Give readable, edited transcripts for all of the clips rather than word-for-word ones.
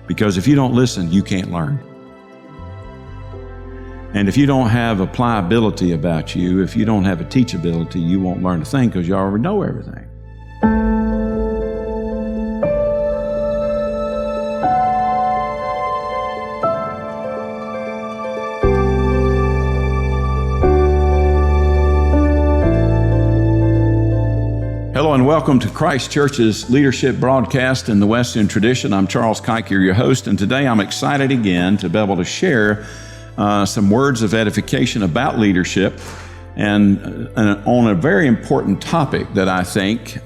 Because if you don't listen, you can't learn. And if you don't have a pliability about you, if you don't have a teachability, you won't learn a thing because you already know everything. Hello and welcome to Christ Church's leadership broadcast in the Wesleyan tradition. I'm Charles Kyker, your host, and today I'm excited again to be able to share some words of edification about leadership and on a very important topic that I think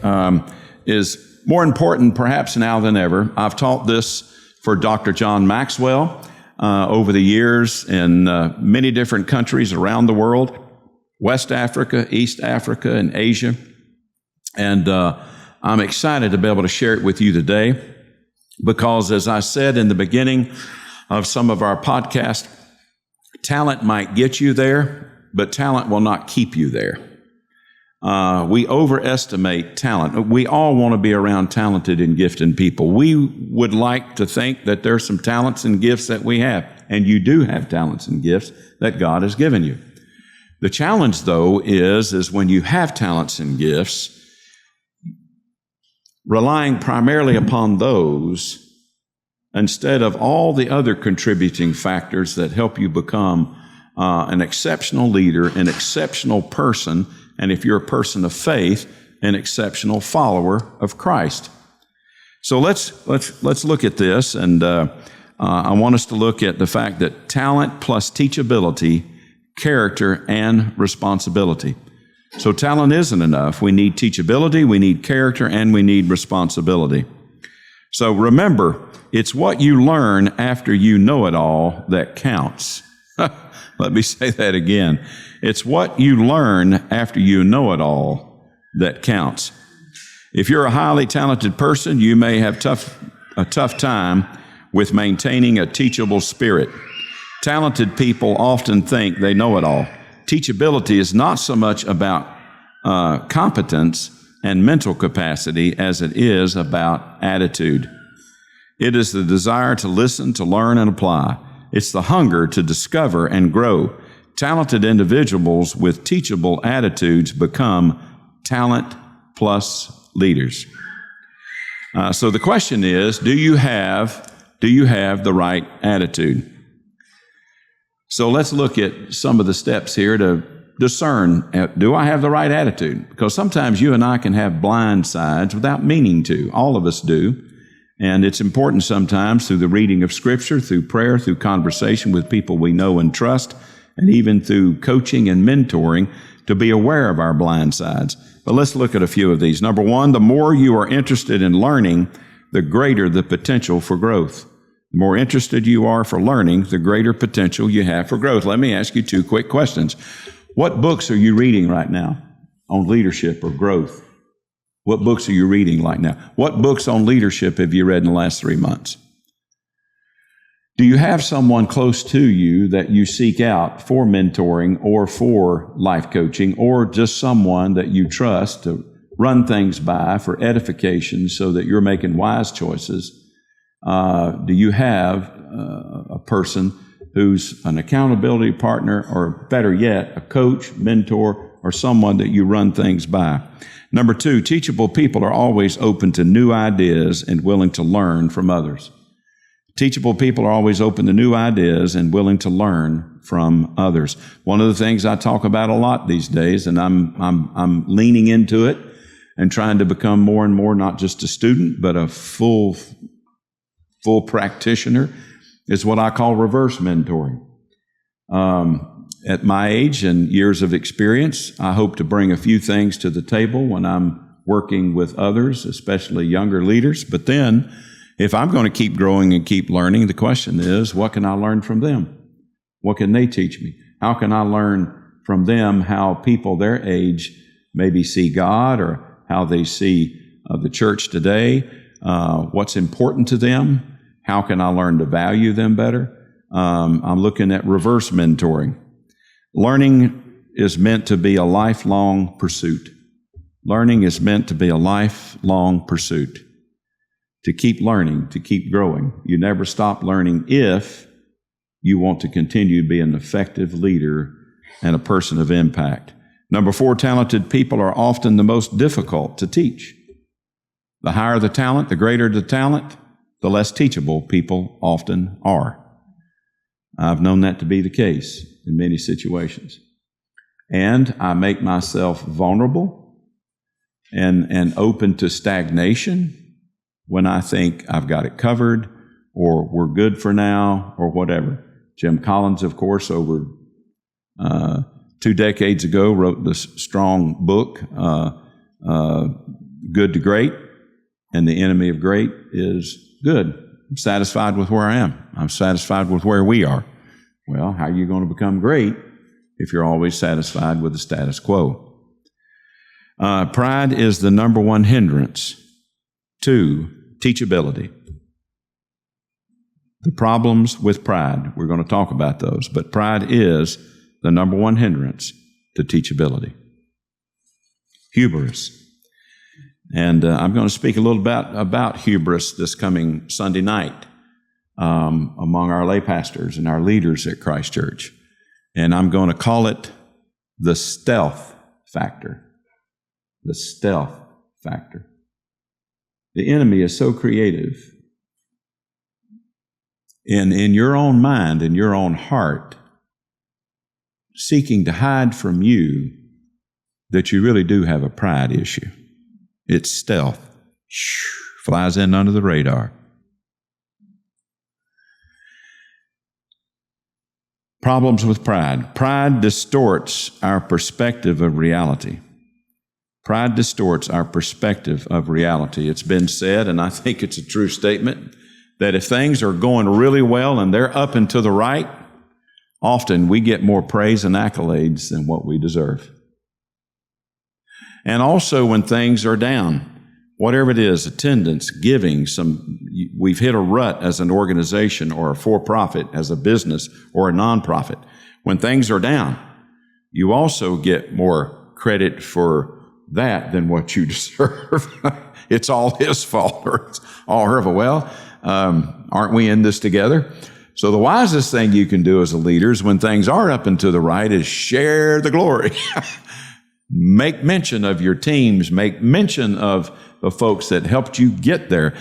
is more important perhaps now than ever. I've taught this for Dr. John Maxwell over the years in many different countries around the world, West Africa, East Africa, and Asia. And I'm excited to be able to share it with you today because, as I said in the beginning of some of our podcasts, talent might get you there, but talent will not keep you there. We overestimate talent. We all want to be around talented and gifted people. We would like to think that there's some talents and gifts that we have, and you do have talents and gifts that God has given you. The challenge, though, is when you have talents and gifts, relying primarily upon those instead of all the other contributing factors that help you become an exceptional leader, an exceptional person, and if you're a person of faith, an exceptional follower of Christ. So let's look at this, and I want us to look at the fact that talent plus teachability, character, and responsibility. So talent isn't enough. We need teachability, we need character, and we need responsibility. So remember, it's what you learn after you know it all that counts. Let me say that again. It's what you learn after you know it all that counts. If you're a highly talented person, you may have a tough time with maintaining a teachable spirit. Talented people often think they know it all. Teachability is not so much about competence and mental capacity as it is about attitude. It is the desire to listen, to learn, and apply. It's the hunger to discover and grow. Talented individuals with teachable attitudes become talent plus leaders. So the question is, do you have the right attitude? So let's look at some of the steps here to discern, do I have the right attitude? Because sometimes you and I can have blind sides without meaning to. All of us do. And it's important sometimes through the reading of Scripture, through prayer, through conversation with people we know and trust, and even through coaching and mentoring to be aware of our blind sides. But let's look at a few of these. Number one, the more you are interested in learning, the greater the potential for growth. The more interested you are for learning, the greater potential you have for growth. Let me ask you two quick questions. What books are you reading right now on leadership or growth? What books are you reading right now? What books on leadership have you read in the last 3 months? Do you have someone close to you that you seek out for mentoring or for life coaching, or just someone that you trust to run things by for edification so that you're making wise choices? Do you have a person who's an accountability partner, or better yet, a coach, mentor, or someone that you run things by? Number two, teachable people are always open to new ideas and willing to learn from others. Teachable people are always open to new ideas and willing to learn from others. One of the things I talk about a lot these days, and I'm leaning into it and trying to become more and more not just a student, but a full practitioner, is what I call reverse mentoring. At my age and years of experience, I hope to bring a few things to the table when I'm working with others, especially younger leaders. But then, if I'm going to keep growing and keep learning, the question is, what can I learn from them? What can they teach me? How can I learn from them how people their age maybe see God, or how they see the church today, what's important to them? How can I learn to value them better? I'm looking at reverse mentoring. Learning is meant to be a lifelong pursuit. Learning is meant to be a lifelong pursuit. to keep learning, to keep growing. You never stop learning if you want to continue to be an effective leader and a person of impact. Number 4, talented people are often the most difficult to teach. The higher the talent, the greater the talent, the less teachable people often are. I've known that to be the case in many situations. And I make myself vulnerable and open to stagnation when I think I've got it covered or we're good for now or whatever. Jim Collins, of course, over 2 decades ago, wrote this strong book, Good to Great, and the enemy of great is good. I'm satisfied with where I am. I'm satisfied with where we are. Well, how are you going to become great if you're always satisfied with the status quo? Pride is the number one hindrance to teachability. The problems with pride, we're going to talk about those, but pride is the number one hindrance to teachability. Hubris. And I'm going to speak a little bit about hubris this coming Sunday night among our lay pastors and our leaders at Christ Church. And I'm going to call it the stealth factor. The stealth factor. The enemy is so creative in your own mind, in your own heart, seeking to hide from you that you really do have a pride issue. It's stealth. Flies in under the radar. Problems with pride. Pride distorts our perspective of reality. Pride distorts our perspective of reality. It's been said, and I think it's a true statement, that if things are going really well and they're up and to the right, often we get more praise and accolades than what we deserve. And also when things are down, whatever it is, attendance, giving, we've hit a rut as an organization or a for-profit, as a business or a nonprofit. When things are down, you also get more credit for that than what you deserve. It's all his fault or it's all her fault. Well, aren't we in this together? So the wisest thing you can do as a leader is when things are up and to the right is share the glory. Make mention of your teams. Make mention of the folks that helped you get there.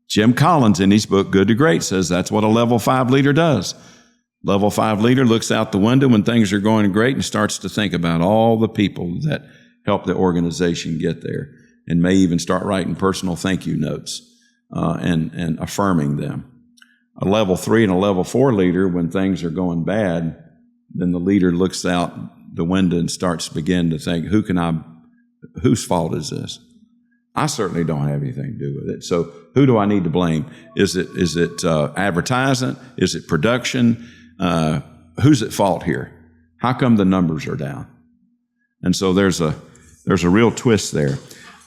Jim Collins in his book, Good to Great, says that's what a level 5 leader does. Level 5 leader looks out the window when things are going great and starts to think about all the people that helped the organization get there, and may even start writing personal thank you notes and affirming them. A level 3 and a level 4 leader, when things are going bad, then the leader looks out the window and starts to begin to think, whose fault is this? I certainly don't have anything to do with it. So who do I need to blame? Is it advertising? Is it production? Who's at fault here? How come the numbers are down? And so there's a real twist there.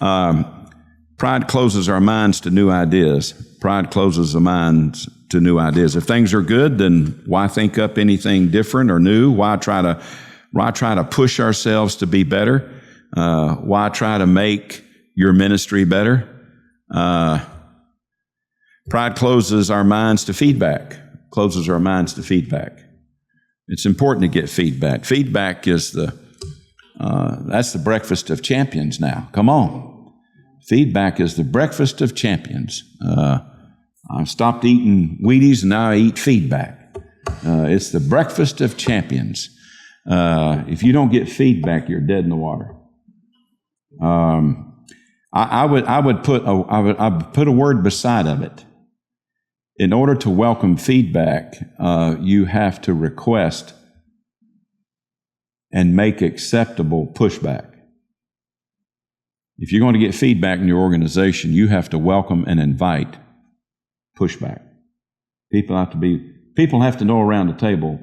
Pride closes our minds to new ideas. Pride closes the minds to new ideas. If things are good, then why think up anything different or new? Why try to push ourselves to be better? Why try to make your ministry better? Pride closes our minds to feedback. Closes our minds to feedback. It's important to get feedback. Feedback is that's the breakfast of champions now. Come on. Feedback is the breakfast of champions. I stopped eating Wheaties and now I eat feedback. It's the breakfast of champions. If you don't get feedback, you're dead in the water. I would put a word beside of it. In order to welcome feedback, you have to request and make acceptable pushback. If you're going to get feedback in your organization, you have to welcome and invite pushback. People have to know around the table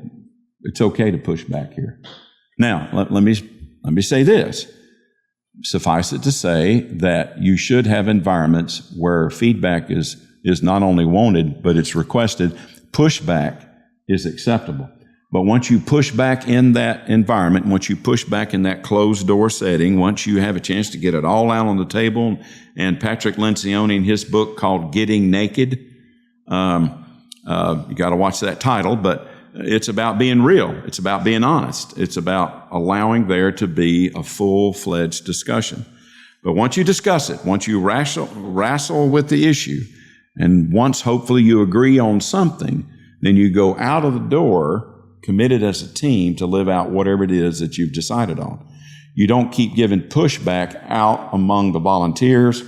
it's okay to push back here. Now, let me say this. Suffice it to say that you should have environments where feedback is not only wanted, but it's requested. Pushback is acceptable. But once you push back in that environment, once you push back in that closed door setting, once you have a chance to get it all out on the table, and Patrick Lencioni in his book called Getting Naked, you got to watch that title, but it's about being real. It's about being honest. It's about allowing there to be a full-fledged discussion. But once you discuss it, once you wrestle with the issue, and once hopefully you agree on something, then you go out of the door committed as a team to live out whatever it is that you've decided on. You don't keep giving pushback out among the volunteers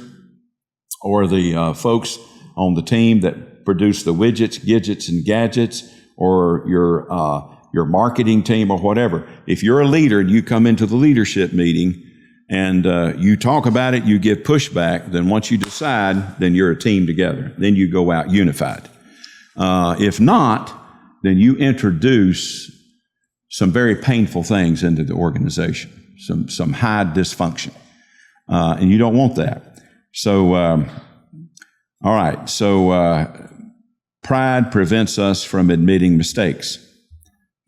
or the folks on the team that produce the widgets, gadgets, and gadgets, or your marketing team or whatever. If you're a leader and you come into the leadership meeting and you talk about it, you give pushback, then once you decide, then you're a team together. Then you go out unified. If not, then you introduce some very painful things into the organization, some high dysfunction. And you don't want that. So, all right. So, pride prevents us from admitting mistakes.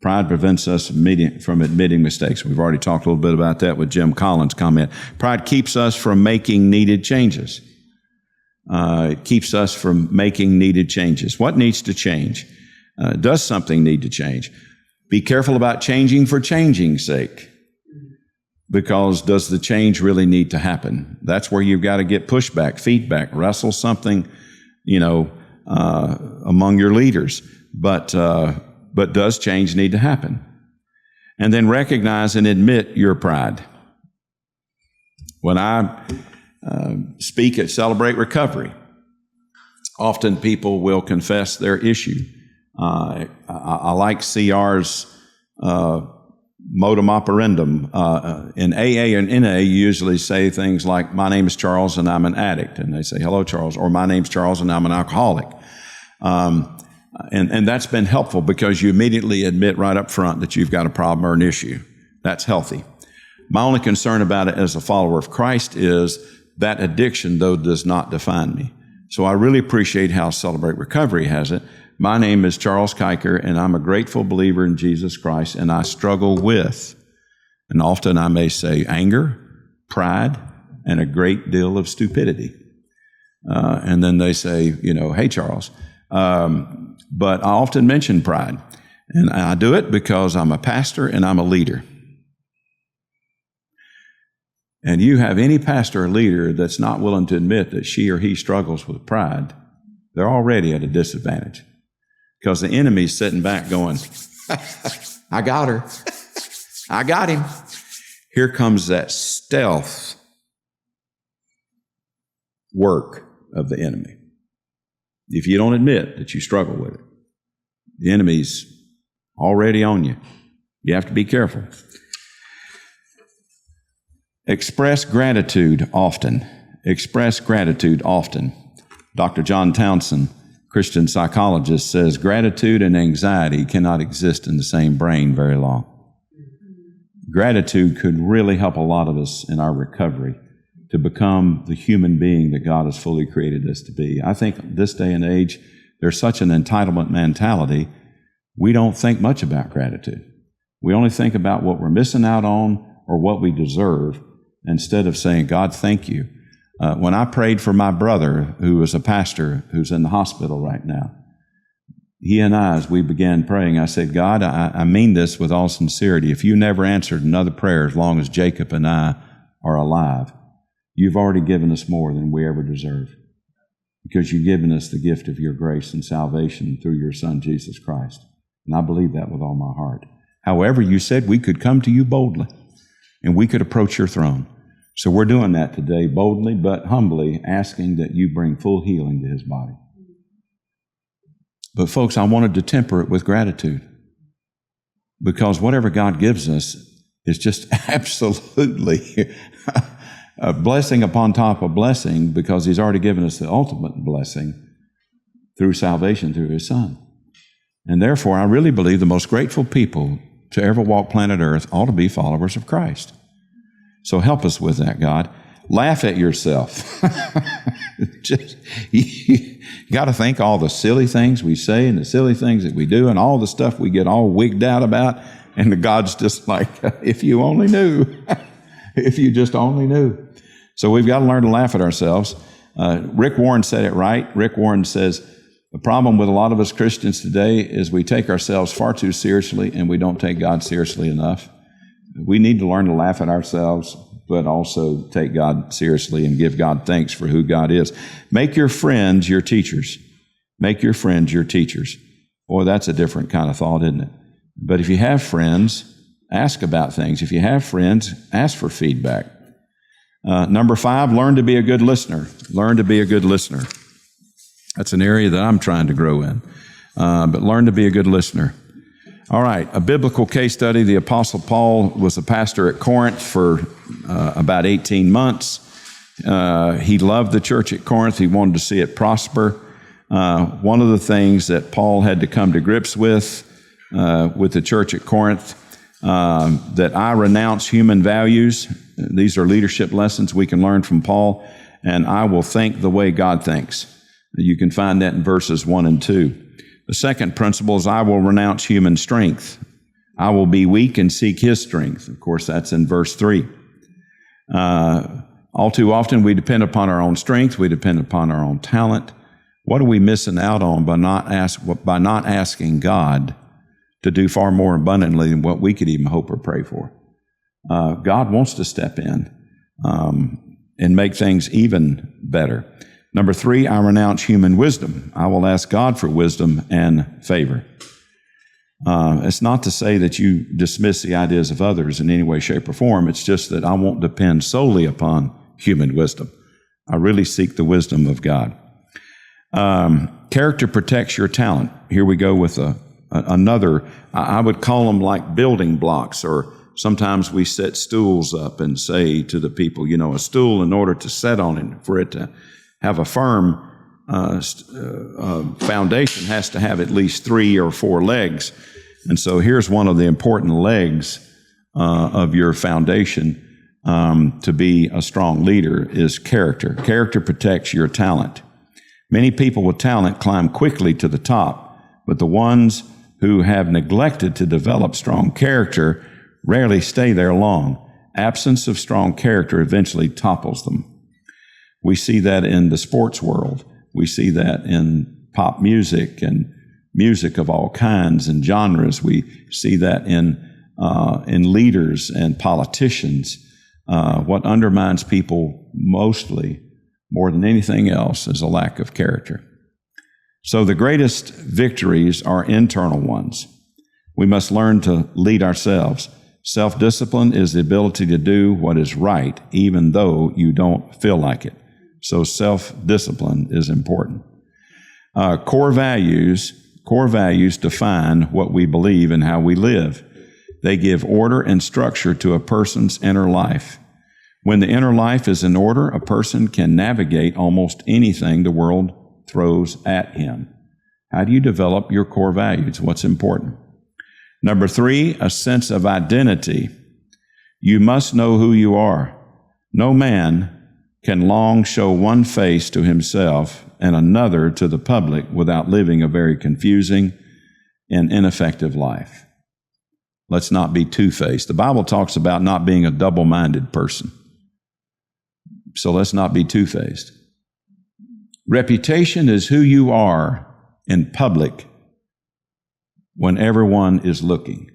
Pride prevents us from admitting mistakes. We've already talked a little bit about that with Jim Collins' comment. Pride keeps us from making needed changes. It keeps us from making needed changes. What needs to change? Does something need to change? Be careful about changing for changing's sake, because does the change really need to happen? That's where you've got to get pushback, feedback, wrestle something, among your leaders. But does change need to happen? And then recognize and admit your pride. When I speak at Celebrate Recovery, often people will confess their issue. I like CR's modum operandum. In AA and NA, you usually say things like, my name is Charles and I'm an addict. And they say, hello, Charles. Or my name's Charles and I'm an alcoholic. And that's been helpful because you immediately admit right up front that you've got a problem or an issue. That's healthy. My only concern about it as a follower of Christ is that addiction, though, does not define me. So I really appreciate how Celebrate Recovery has it. My name is Charles Kyker, and I'm a grateful believer in Jesus Christ, and I struggle with, and often I may say, anger, pride, and a great deal of stupidity. And then they say, hey, Charles. But I often mention pride, and I do it because I'm a pastor and I'm a leader. And you have any pastor or leader that's not willing to admit that she or he struggles with pride, they're already at a disadvantage. Because the enemy's sitting back going, I got her. I got him. Here comes that stealth work of the enemy. If you don't admit that you struggle with it, the enemy's already on you. You have to be careful. Express gratitude often. Express gratitude often. Dr. John Townsend, Christian psychologist, says gratitude and anxiety cannot exist in the same brain very long. Gratitude could really help a lot of us in our recovery to become the human being that God has fully created us to be. I think this day and age, there's such an entitlement mentality, we don't think much about gratitude. We only think about what we're missing out on or what we deserve, instead of saying, God, thank you. When I prayed for my brother, who was a pastor, who's in the hospital right now, he and I, as we began praying, I said, God, I mean this with all sincerity. If you never answered another prayer as long as Jacob and I are alive, you've already given us more than we ever deserve, because you've given us the gift of your grace and salvation through your Son, Jesus Christ. And I believe that with all my heart. However, you said we could come to you boldly and we could approach your throne. So we're doing that today, boldly but humbly, asking that you bring full healing to his body. But folks, I wanted to temper it with gratitude, because whatever God gives us is just absolutely a blessing upon top of blessing, because he's already given us the ultimate blessing through salvation through his Son. And therefore, I really believe the most grateful people to ever walk planet Earth ought to be followers of Christ. So help us with that, God. laugh at yourself. Just, you got to think all the silly things we say and the silly things that we do and all the stuff we get all wigged out about. And the God's just like, if you only knew, if you just only knew. So we've got to learn to laugh at ourselves. Rick Warren said it right. Rick Warren says, the problem with a lot of us Christians today is we take ourselves far too seriously and we don't take God seriously enough. We need to learn to laugh at ourselves, but also take God seriously and give God thanks for who God is. Make your friends your teachers. Make your friends your teachers. Boy, that's a different kind of thought, isn't it? But if you have friends, ask about things. If you have friends, ask for feedback. Number 5, learn to be a good listener. Learn to be a good listener. That's an area that I'm trying to grow in. But learn to be a good listener. All right, a biblical case study. The Apostle Paul was a pastor at Corinth for about 18 months. He loved the church at Corinth. He wanted to see it prosper. One of the things that Paul had to come to grips with the church at Corinth, that I renounce human values. These are leadership lessons we can learn from Paul, and I will think the way God thinks. You can find that in verses 1 and 2. The second principle is I will renounce human strength. I will be weak and seek His strength. Of course, that's in verse 3. All too often we depend upon our own strength. We depend upon our own talent. What are we missing out on by not asking God to do far more abundantly than what we could even hope or pray for? God wants to step in and make things even better. Number 3, I renounce human wisdom. I will ask God for wisdom and favor. It's not to say that you dismiss the ideas of others in any way, shape, or form. It's just that I won't depend solely upon human wisdom. I really seek the wisdom of God. Character protects your talent. Here we go with another, I would call them like building blocks, or sometimes we set stools up and say to the people, a stool, in order to set on it, for it to have a firm foundation, has to have at least 3 or 4 legs. And so here's one of the important legs of your foundation to be a strong leader is character. Character protects your talent. Many people with talent climb quickly to the top, but the ones who have neglected to develop strong character rarely stay there long. Absence of strong character eventually topples them. We see that in the sports world. We see that in pop music and music of all kinds and genres. We see that in leaders and politicians. What undermines people mostly, more than anything else, is a lack of character. So the greatest victories are internal ones. We must learn to lead ourselves. Self-discipline is the ability to do what is right, even though you don't feel like it. So self-discipline is important. Core values define what we believe and how we live. They give order and structure to a person's inner life. When the inner life is in order, a person can navigate almost anything the world throws at him. How do you develop your core values? What's important? Number 3, a sense of identity. You must know who you are. No man can long show one face to himself and another to the public without living a very confusing and ineffective life. Let's not be two-faced. The Bible talks about not being a double-minded person. So let's not be two-faced. Reputation is who you are in public when everyone is looking,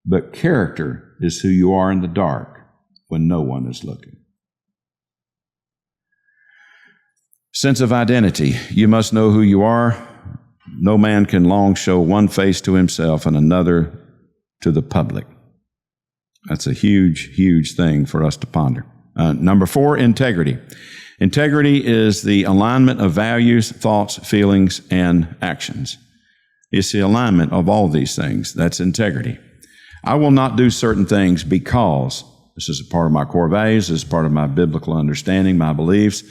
but character is who you are in the dark when no one is looking. Sense of identity. You must know who you are. No man can long show one face to himself and another to the public. That's a huge, huge thing for us to ponder. Number 4, integrity. Integrity is the alignment of values, thoughts, feelings, and actions. It's the alignment of all these things. That's integrity. I will not do certain things because this is a part of my core values, this is part of my biblical understanding, my beliefs.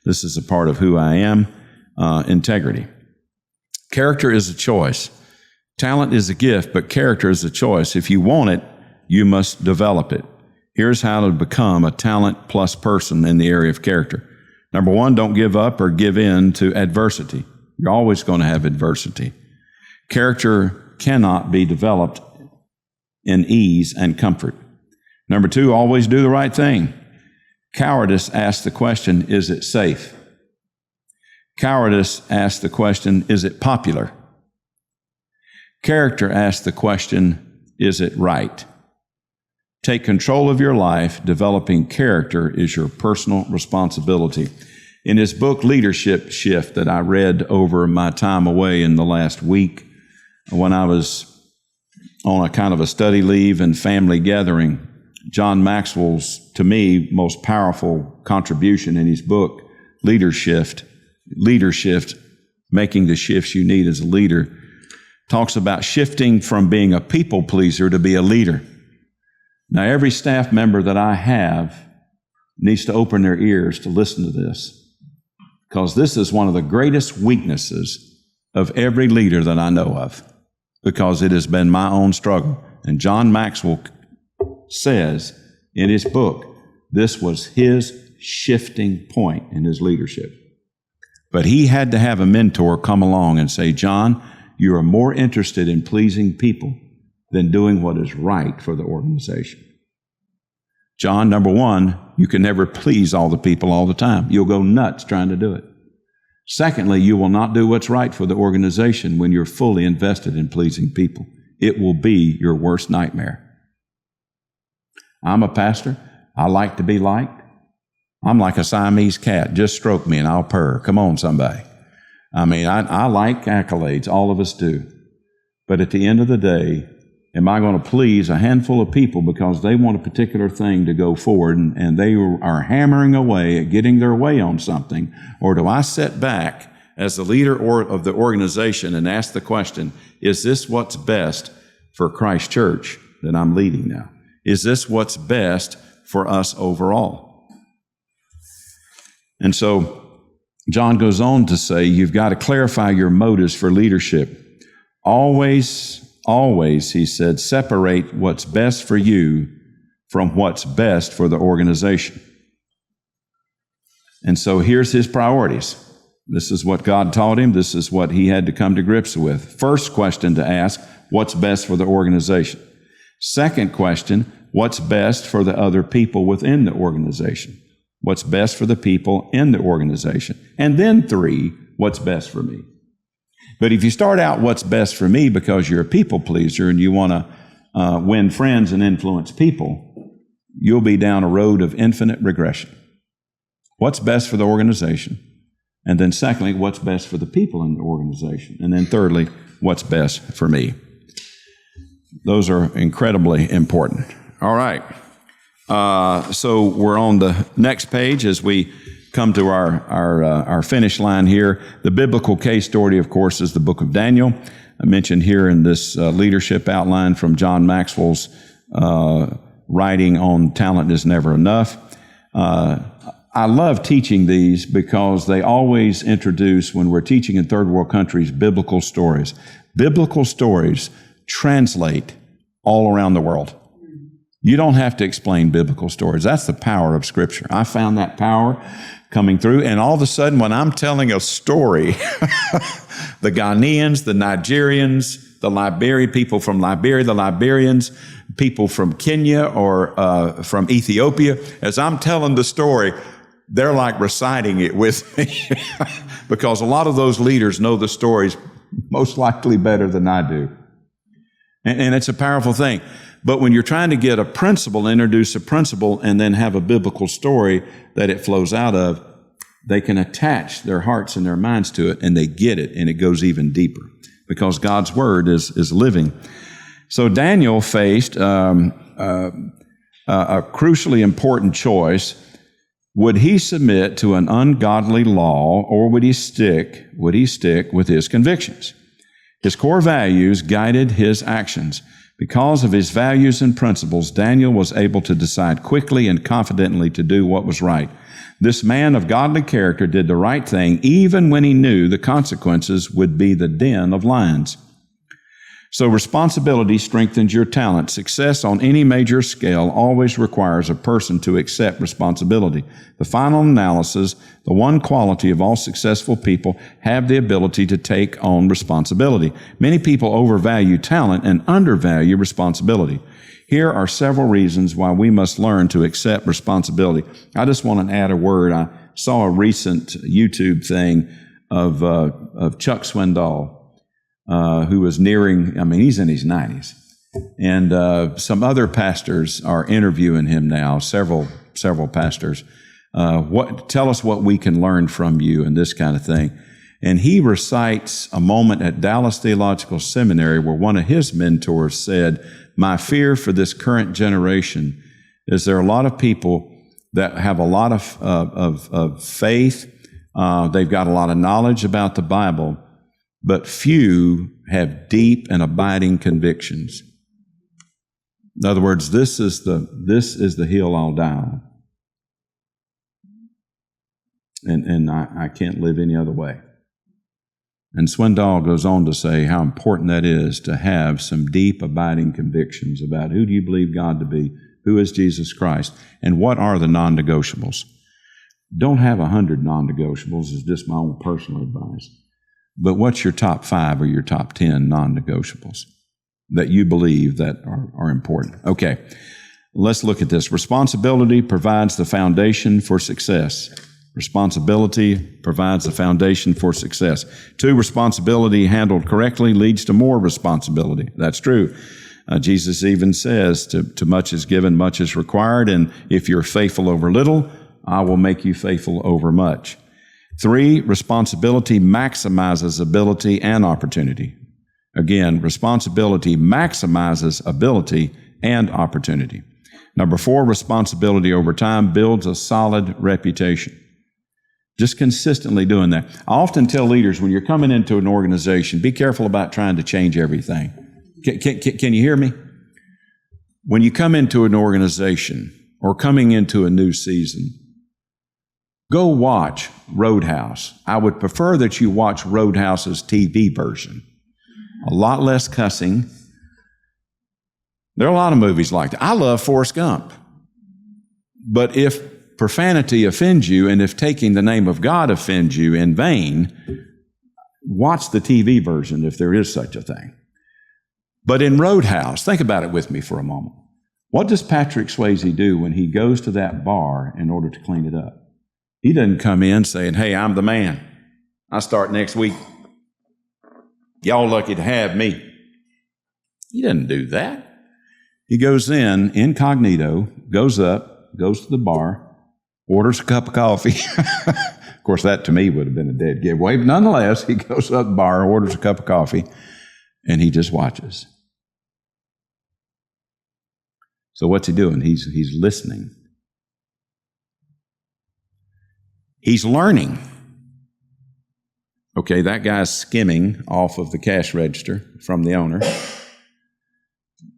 This is a part of who I am. Integrity. Character is a choice. Talent is a gift, but character is a choice. If you want it, you must develop it. Here's how to become a talent plus person in the area of character. Number one, don't give up or give in to adversity. You're always going to have adversity. Character cannot be developed in ease and comfort. Number two, always do the right thing. Cowardice asks the question, is it safe? Cowardice asks the question, is it popular? Character asks the question, is it right? Take control of your life. Developing character is your personal responsibility. In his book, Leadership Shift, that I read over my time away in the last week, when I was on a kind of a study leave and family gathering, John Maxwell's, to me, most powerful contribution in his book, Leadership, Making the Shifts You Need as a Leader, talks about shifting from being a people pleaser to be a leader. Now, every staff member that I have needs to open their ears to listen to this, because this is one of the greatest weaknesses of every leader that I know of, because it has been my own struggle. And John Maxwell says in his book, this was his shifting point in his leadership. But he had to have a mentor come along and say, John, you are more interested in pleasing people than doing what is right for the organization. John, number one, you can never please all the people all the time. You'll go nuts trying to do it. Secondly, you will not do what's right for the organization when you're fully invested in pleasing people. It will be your worst nightmare. I'm a pastor. I like to be liked. I'm like a Siamese cat. Just stroke me and I'll purr. Come on, somebody. I mean, I like accolades. All of us do. But at the end of the day, am I going to please a handful of people because they want a particular thing to go forward and they are hammering away at getting their way on something? Or do I sit back as the leader of the organization and ask the question, is this what's best for Christ Church that I'm leading now? Is this what's best for us overall? And so John goes on to say, you've got to clarify your motives for leadership. Always, he said, separate what's best for you from what's best for the organization. And so here's his priorities. This is what God taught him. This is what he had to come to grips with. First question to ask, what's best for the organization? Second question, what's best for the other people within the organization? What's best for the people in the organization? And then three, what's best for me? But if you start out what's best for me because you're a people pleaser and you want to win friends and influence people, you'll be down a road of infinite regression. What's best for the organization? And then secondly, what's best for the people in the organization? And then thirdly, what's best for me? Those are incredibly important. All right. So we're on the next page as we come to our finish line here. The biblical case story, of course, is the book of Daniel. I mentioned here in this leadership outline from John Maxwell's writing on talent is never enough. I love teaching these because they always introduce, when we're teaching in third world countries, biblical stories. Biblical stories translate all around the world. You don't have to explain biblical stories. That's the power of Scripture. I found that power coming through, and all of a sudden, when I'm telling a story, the Ghanaians, the Nigerians, the Liberian people from Liberia, the Liberians, people from Kenya or from Ethiopia, as I'm telling the story, they're like reciting it with me because a lot of those leaders know the stories most likely better than I do. And it's a powerful thing. But when you're trying to get a principle, introduce a principle, and then have a biblical story that it flows out of, they can attach their hearts and their minds to it, and they get it, and it goes even deeper because God's Word is living. So Daniel faced a crucially important choice. Would he submit to an ungodly law, or would he stick with his convictions? His core values guided his actions. Because of his values and principles, Daniel was able to decide quickly and confidently to do what was right. This man of godly character did the right thing even when he knew the consequences would be the den of lions. So responsibility strengthens your talent. Success on any major scale always requires a person to accept responsibility. The final analysis, the one quality of all successful people have the ability to take on responsibility. Many people overvalue talent and undervalue responsibility. Here are several reasons why we must learn to accept responsibility. I just want to add a word. I saw a recent YouTube thing of Chuck Swindoll, who was nearing, he's in his 90s. And some other pastors are interviewing him now, several pastors. Tell us what we can learn from you and this kind of thing. And he recites a moment at Dallas Theological Seminary where one of his mentors said, "My fear for this current generation is there are a lot of people that have a lot of faith. They've got a lot of knowledge about the Bible, but few have deep and abiding convictions." In other words, this is the hill I'll die on. And I can't live any other way. And Swindoll goes on to say how important that is to have some deep, abiding convictions about who do you believe God to be, who is Jesus Christ, and what are the non-negotiables. Don't have 100 non-negotiables is just my own personal advice. But what's your top 5 or your top 10 non-negotiables that you believe that are important? Okay, let's look at this. Responsibility provides the foundation for success. Responsibility provides the foundation for success. 2, responsibility handled correctly leads to more responsibility. That's true. Jesus even says, to much is given, much is required, and if you're faithful over little, I will make you faithful over much. 3, responsibility maximizes ability and opportunity. Again, responsibility maximizes ability and opportunity. Number 4, responsibility over time builds a solid reputation. Just consistently doing that. I often tell leaders, when you're coming into an organization, be careful about trying to change everything. Can you hear me? When you come into an organization or coming into a new season, go watch Roadhouse. I would prefer that you watch Roadhouse's TV version. A lot less cussing. There are a lot of movies like that. I love Forrest Gump. But if profanity offends you, and if taking the name of God offends you in vain, watch the TV version if there is such a thing. But in Roadhouse, think about it with me for a moment. What does Patrick Swayze do when he goes to that bar in order to clean it up? He doesn't come in saying, "Hey, I'm the man. I start next week. Y'all lucky to have me." He doesn't do that. He goes in incognito, goes up, goes to the bar, orders a cup of coffee. Of course, that to me would have been a dead giveaway. But nonetheless, he goes up to the bar, orders a cup of coffee, and he just watches. So what's he doing? He's listening. He's learning. Okay, that guy's skimming off of the cash register from the owner.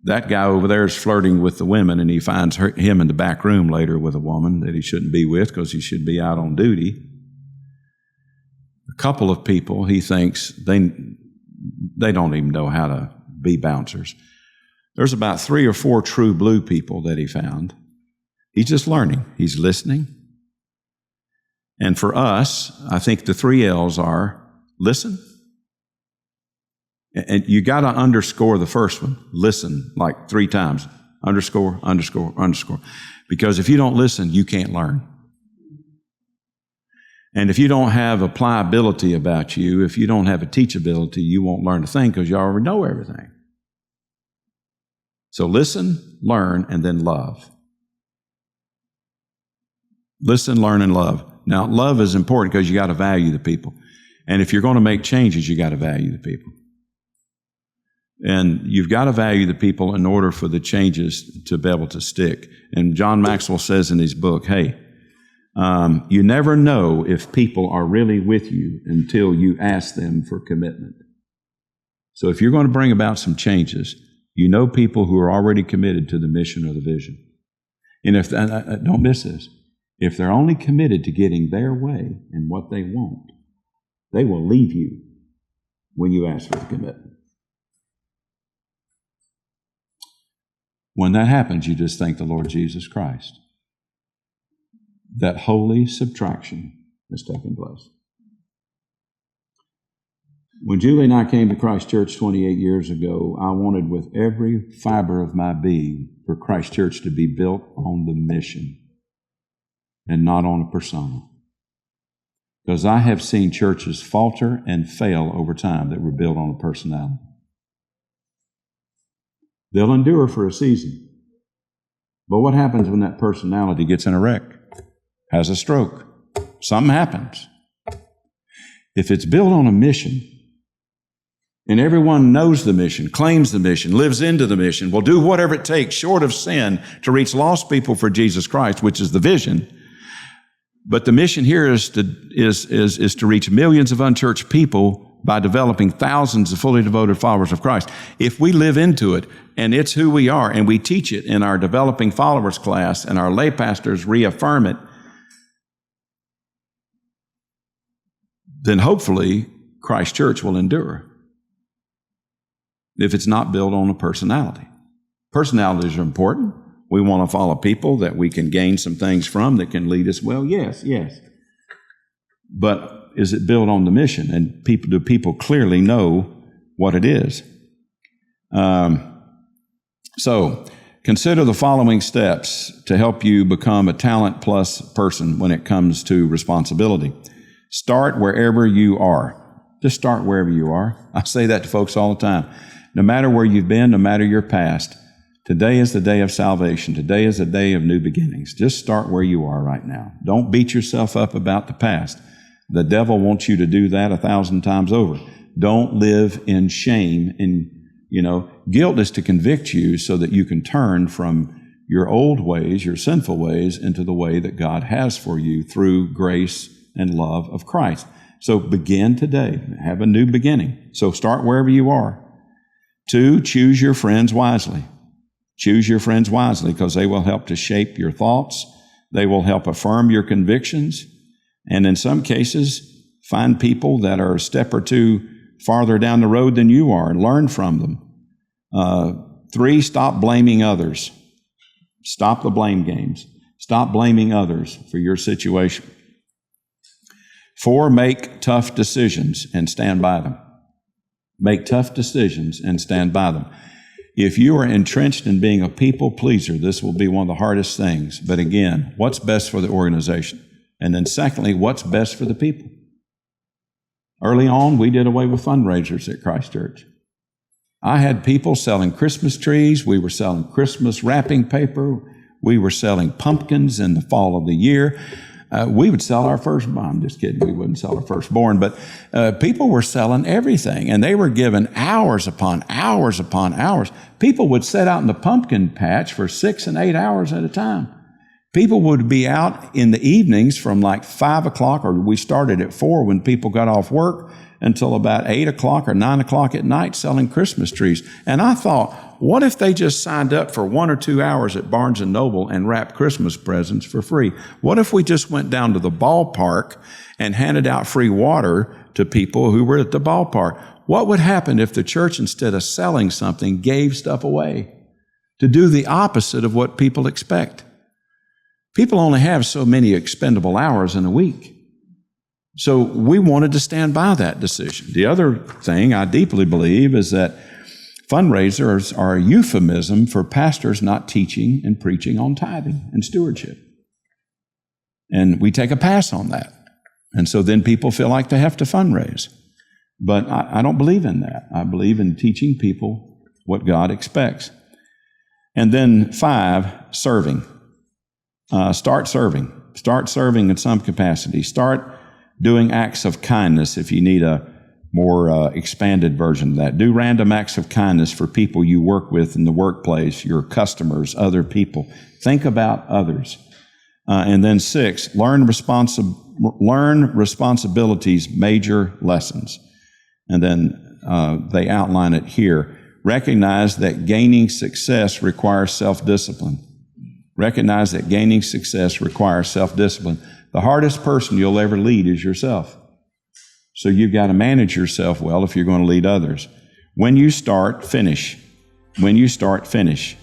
That guy over there is flirting with the women, and he finds him in the back room later with a woman that he shouldn't be with because he should be out on duty. A couple of people he thinks they don't even know how to be bouncers. There's about 3 or 4 true blue people that he found. He's just learning. He's listening. And for us, I think the 3 L's are listen. And you got to underscore the first one. Listen like 3 times. Underscore, underscore, underscore. Because if you don't listen, you can't learn. And if you don't have a pliability about you, if you don't have a teachability, you won't learn a thing because you already know everything. So listen, learn, and then love. Listen, learn, and love. Now, love is important because you got to value the people. And if you're going to make changes, you got to value the people. And you've got to value the people in order for the changes to be able to stick. And John Maxwell says in his book, hey, you never know if people are really with you until you ask them for commitment. So if you're going to bring about some changes, you know people who are already committed to the mission or the vision. And if don't miss this, if they're only committed to getting their way and what they want, they will leave you when you ask for the commitment. When that happens, you just thank the Lord Jesus Christ. That holy subtraction has taken place. When Julie and I came to Christ Church 28 years ago, I wanted with every fiber of my being for Christ Church to be built on the mission and not on a persona. Because I have seen churches falter and fail over time that were built on a personality. They'll endure for a season. But what happens when that personality gets in a wreck, has a stroke? Something happens. If it's built on a mission, and everyone knows the mission, claims the mission, lives into the mission, will do whatever it takes short of sin to reach lost people for Jesus Christ, which is the vision. But the mission here is to reach millions of unchurched people by developing thousands of fully devoted followers of Christ. If we live into it, and it's who we are, and we teach it in our developing followers class, and our lay pastors reaffirm it, then hopefully Christ Church will endure. If it's not built on a personality. Personalities are important. We want to follow people that we can gain some things from that can lead us well. Yes. But is it built on the mission? And do people clearly know what it is? So consider the following steps to help you become a talent plus person when it comes to responsibility. Start wherever you are. Just start wherever you are. I say that to folks all the time. No matter where you've been, no matter your past, today is the day of salvation. Today is the day of new beginnings. Just start where you are right now. Don't beat yourself up about the past. The devil wants you to do that 1,000 times over. Don't live in shame. And, guilt is to convict you so that you can turn from your old ways, your sinful ways, into the way that God has for you through grace and love of Christ. So begin today. Have a new beginning. So start wherever you are. 2, choose your friends wisely. Choose your friends wisely because they will help to shape your thoughts. They will help affirm your convictions. And in some cases, find people that are a step or two farther down the road than you are and learn from them. 3, stop blaming others. Stop the blame games. Stop blaming others for your situation. 4, make tough decisions and stand by them. Make tough decisions and stand by them. If you are entrenched in being a people pleaser, this will be one of the hardest things. But again, what's best for the organization? And then secondly, what's best for the people? Early on, we did away with fundraisers at Christ Church. I had people selling Christmas trees. We were selling Christmas wrapping paper. We were selling pumpkins in the fall of the year. We would sell our firstborn. I'm just kidding. We wouldn't sell our firstborn. But people were selling everything, and they were given hours upon hours upon hours. People would sit out in the pumpkin patch for 6 and 8 hours at a time. People would be out in the evenings from like 5 o'clock, or we started at 4 when people got off work, until about 8 o'clock or 9 o'clock at night selling Christmas trees. And I thought, what if they just signed up for 1 or 2 hours at Barnes & Noble and wrapped Christmas presents for free? What if we just went down to the ballpark and handed out free water to people who were at the ballpark? What would happen if the church, instead of selling something, gave stuff away to do the opposite of what people expect? People only have so many expendable hours in a week. So we wanted to stand by that decision. The other thing I deeply believe is that fundraisers are a euphemism for pastors not teaching and preaching on tithing and stewardship. And we take a pass on that. And so then people feel like they have to fundraise. But I don't believe in that. I believe in teaching people what God expects. And then 5, serving. Start serving. Start serving in some capacity. Start doing acts of kindness if you need a more expanded version of that. Do random acts of kindness for people you work with in the workplace, your customers, other people. Think about others. And then 6, learn responsibilities, major lessons. And then they outline it here. Recognize that gaining success requires self-discipline. Recognize that gaining success requires self-discipline. The hardest person you'll ever lead is yourself. So you've got to manage yourself well if you're going to lead others. When you start, finish. When you start, finish.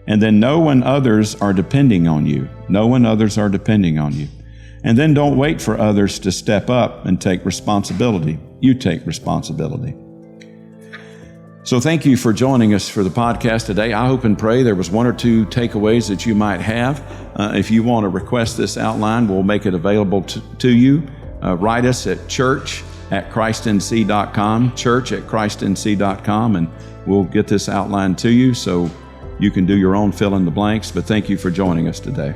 And then know when others are depending on you. Know when others are depending on you. And then don't wait for others to step up and take responsibility. You take responsibility. So thank you for joining us for the podcast today. I hope and pray there was one or two takeaways that you might have. If you want to request this outline, we'll make it available to you. Write us at church@christnc.com, church@christnc.com, and we'll get this outline to you so you can do your own fill in the blanks. But thank you for joining us today.